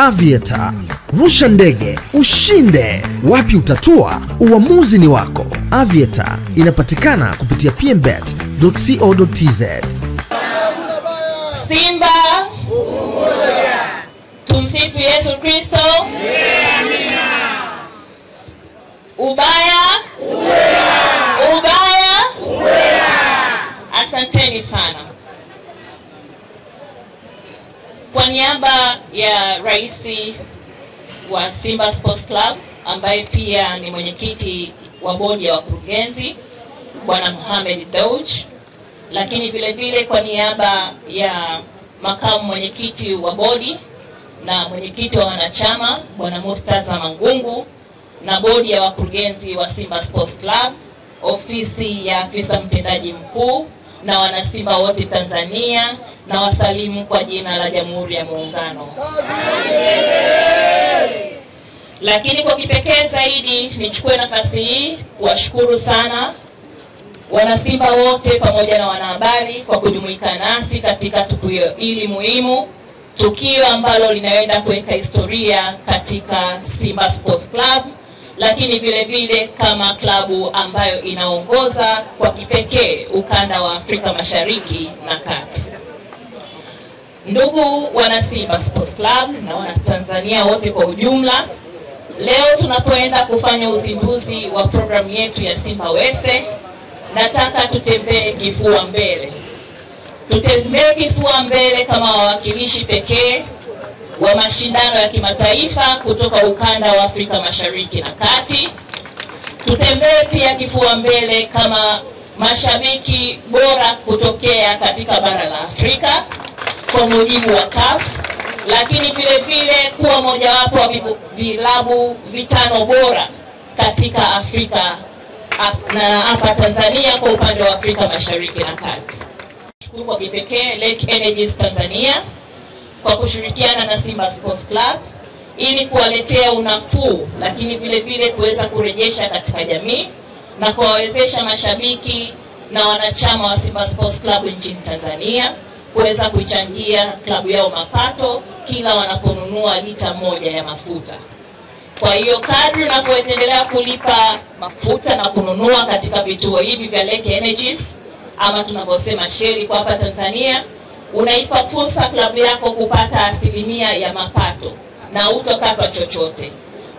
Aviator. Rusha ndege, ushinde. Wapi utatua? Uamuzi ni wako. Aviator inapatikana kupitia pmbet.co.tz. Simba umoja. Tumsifu Yesu Kristo. Amina. Ubaya ubaya. Asanteni sana. Kwa niaba ya raisi wa Simba Sports Club ambaye pia ni mwenyekiti wa bodi ya wakurugenzi Bwana Mohamed Dewji, lakini vile vile kwa niaba ya makamu mwenyekiti wa bodi na mwenyekiti wa wanachama Bwana Murtaza Mangungu, na bodi ya wakurugenzi wa Simba Sports Club, ofisi ya afisa mtendaji mkuu na wanasimba wote Tanzania, na wasalimu kwa jina la Jamhuri ya Muungano. Lakini kwa kipekee zaidi nichukue nafasi hii kuwashukuru sana wanasimba wote pamoja na wanahabari kwa kujumuika nasi katika tukio hili muhimu, tukio ambalo linaenda kuweka historia katika Simba Sports Club, lakini vile vile kama klabu ambayo inaongoza kwa kipekee ukanda wa Afrika Mashariki na Kati. Ndugu wana Simba Sports Club na wana Tanzania wote kwa ujumla, leo tunapoenda kufanya uzinduzi wa programu yetu ya Simba Wese, nataka tutembee kifua mbele. Tutembee kifua mbele kama wawakilishi pekee wa mashindano ya kimataifa kutoka ukanda wa Afrika Mashariki na Kati. Tutembee pia kifua mbele kama mashabiki bora kutokea katika bara la Afrika kwa mujibu wa CAF, lakini vile vile kuwa mojawapo wa vilabu vitano bora katika Afrika na hapa Tanzania kwa upande wa Afrika Mashariki na Kati. Shukuru kwa kipekee Lake Energies Tanzania kwa kushirikiana na Simba Sports Club ili kuwaletea unafuu, lakini vile vile kuweza kurejesha katika jamii na kuwawezesha mashabiki na wanachama wa Simba Sports Club nchini Tanzania kuweza kuichangia klabu yao mapato kila wanaponunua lita moja ya mafuta. Kwa hiyo kadri unavyoendelea kulipa mafuta na kununua katika vituo hivi vya Lake Energies ama tunavyosema Shell kwa hapa Tanzania, unaipa fursa klabu yako kupata asilimia ya mapato na hutokatwa chochote.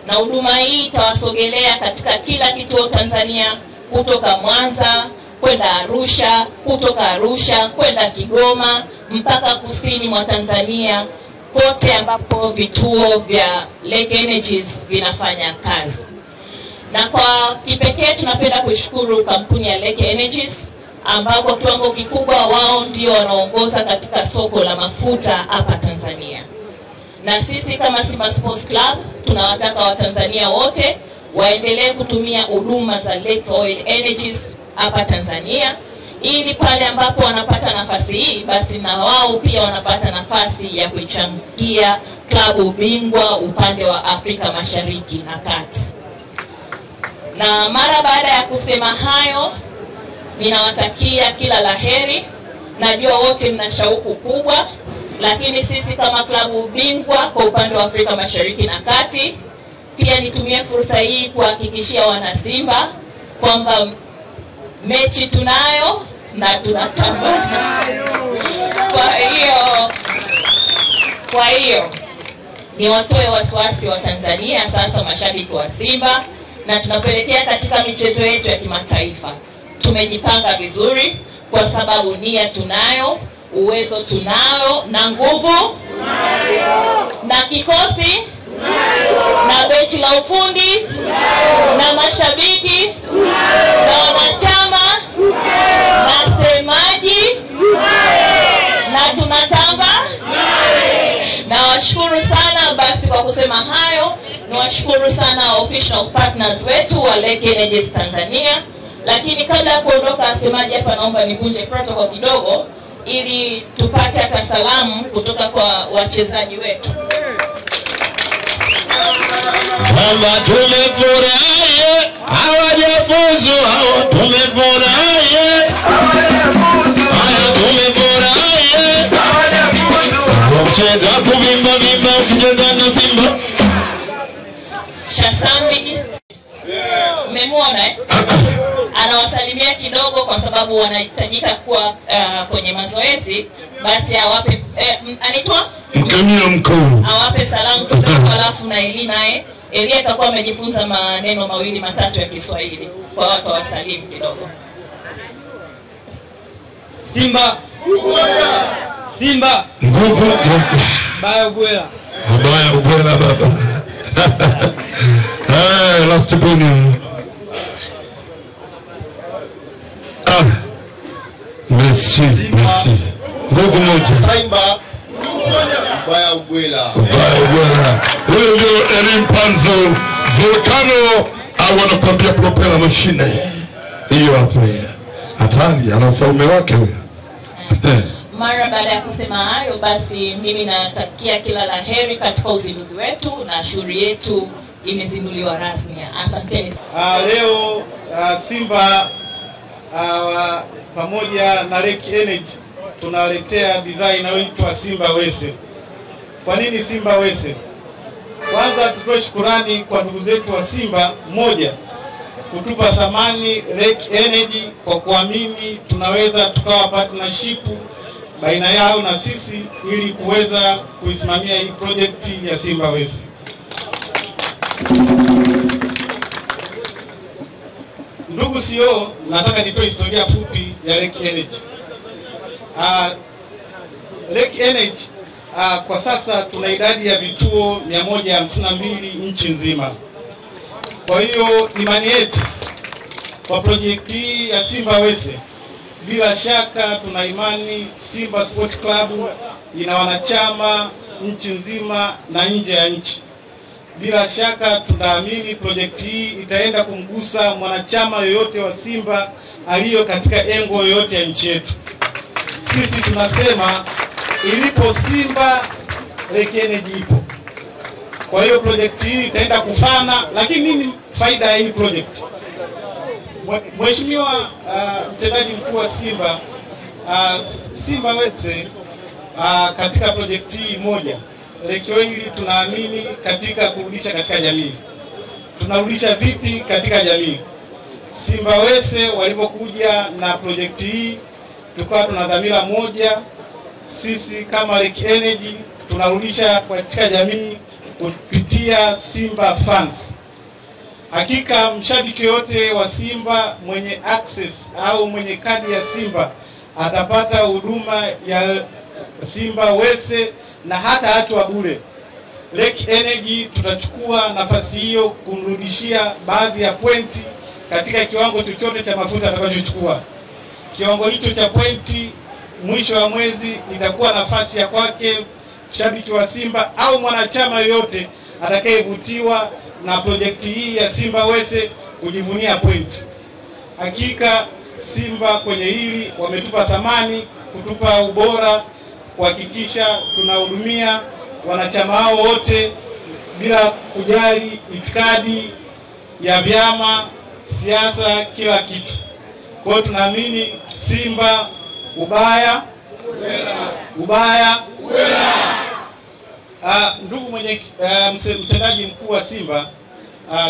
Na huduma hii itawasogelea katika kila kituo Tanzania, kutoka Mwanza kwenda Arusha, kutoka Arusha kwenda Kigoma mpaka kusini mwa Tanzania, kote ambapo vituo vya Lake Energies vinafanya kazi. Na kwa kipekee tunapenda kuishukuru kampuni ya Lake Energies ambao kwa kiwango kikubwa wao ndio wanaongoza katika soko la mafuta hapa Tanzania. Na sisi kama Simba Sports Club tunawataka Watanzania wote waendelee kutumia huduma za Lake Oil Energies hapa Tanzania, ili pale ambapo wanapata nafasi hii basi na wao pia wanapata nafasi ya kuichangia klabu bingwa upande wa Afrika Mashariki na Kati. Na mara baada ya kusema hayo, ninawatakia kila laheri. Najua wote mna shauku kubwa, lakini sisi kama klabu bingwa kwa upande wa Afrika Mashariki na Kati pia nitumie fursa hii kuhakikishia wana Simba kwamba mechi tunayo na tunatamba. Kwa hiyo ni watoe wasiwasi wa Tanzania sasa mashabiki wa Simba, na tunapelekea katika michezo yetu ya kimataifa. Tumejipanga vizuri kwa sababu nia tunayo, uwezo tunao, na nguvu tunayo, na kikosi tunayo, na benchi la ufundi tunayo, na mashabiki tunayo, na wanachama tunayo, na semaji tunayo, na tunatamba tunayo. Na washukuru sana basi kwa kusema hayo. Niwashukuru sana official partners wetu wa Lake Energies Tanzania. Lakini kabla ya kuondoka asemaji hapa, naomba nivunje protocol kidogo ili tupate hata salamu kutoka kwa wachezaji wetu. Mama tumefurahi, hawajafuzu hao, tumefurahi, haya tumefurahi, mcheza kuvimba vimba, mcheza na Masambi. Mmemwona anawasalimia kidogo kwa sababu wanahitajika kuwa kwenye mazoezi, basi awape anaitwa mkemia mkuu, awape salamu kidogo, alafu na Eli naye Elia atakuwa amejifunza maneno mawili matatu ya Kiswahili kwa watu wasalimu kidogo. Simba Simba nguvu moja, baya ubwela baba. Last poni. Merci. Nguvu moja. Simba baya ubwela. Huyo ndio Elim Panzo Volcano, wanakuambia propeller machine. Hiyo hapo hatari, ana ufalme wake huyo. Mara baada ya kusema hayo, basi mimi natakia kila la heri katika uzinduzi wetu, na shughuli yetu imezinduliwa rasmi. Asanteni. Leo Simba pamoja na Lake Energy tunaletea bidhaa inayoitwa Simba Wese. Kwa nini Simba Wese? Kwanza tutoe shukrani kwa ndugu zetu wa Simba, moja, kutupa thamani Lake Energy kwa kuamini tunaweza tukawa partnership baina yao na sisi ili kuweza kuisimamia hii project ya Simba Wese. Ndugu CEO, nataka nitoe historia fupi ya Lake Energy. Lake Energy kwa sasa tuna idadi ya vituo 152 nchi nzima. Kwa hiyo imani yetu kwa project hii ya Simba Wese, bila shaka tuna imani Simba Sport Club ina wanachama nchi nzima na nje ya nchi. Bila shaka tunaamini project hii itaenda kumgusa mwanachama yoyote wa Simba aliyo katika engo yoyote ya nchi yetu. Sisi tunasema ilipo Simba, Lake Energy ipo. Kwa hiyo project hii itaenda kufana, lakini nini faida ya hii project? Mheshimiwa mtendaji mkuu wa Simba, Simba Wese katika project hii moja, Lake hili tunaamini katika kurudisha katika jamii. Tunarudisha vipi katika jamii? Simba Wese walipokuja na project hii, tukawa tuna dhamira moja, sisi kama Lake Energy tunarudisha katika jamii kupitia Simba Funds. Hakika mshabiki yote wa Simba mwenye access au mwenye kadi ya Simba atapata huduma ya Simba Wese na hata hatu wa bure. Lake Energy tutachukua nafasi hiyo kumrudishia baadhi ya pointi katika kiwango chochote cha mafuta atakachochukua. Kiwango hicho cha pointi mwisho wa mwezi itakuwa nafasi ya kwake shabiki wa Simba au mwanachama yoyote atakayevutiwa na projekti hii ya Simba Wese kujivunia pointi. Hakika Simba kwenye hili wametupa thamani, kutupa ubora, kuhakikisha tunahudumia wanachama hao wote bila kujali itikadi ya vyama, siasa, kila kitu. Kwa hiyo tunaamini Simba ubaya ndugu mtendaji mkuu wa Simba,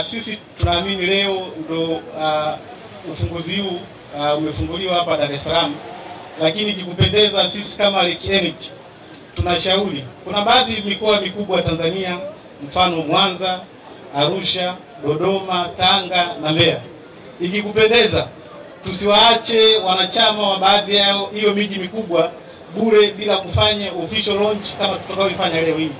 sisi tunaamini leo ndo ufunguzi huu umefunguliwa hapa Dar es Salaam, lakini jikupendeza sisi kama Lake Energy tunashauri, kuna baadhi mikoa mikubwa Tanzania, mfano Mwanza, Arusha, Dodoma, Tanga na Mbeya. Ikikupendeza tusiwaache wanachama wa baadhi yao hiyo miji mikubwa bure bila kufanya official launch kama tutakaoifanya leo hii.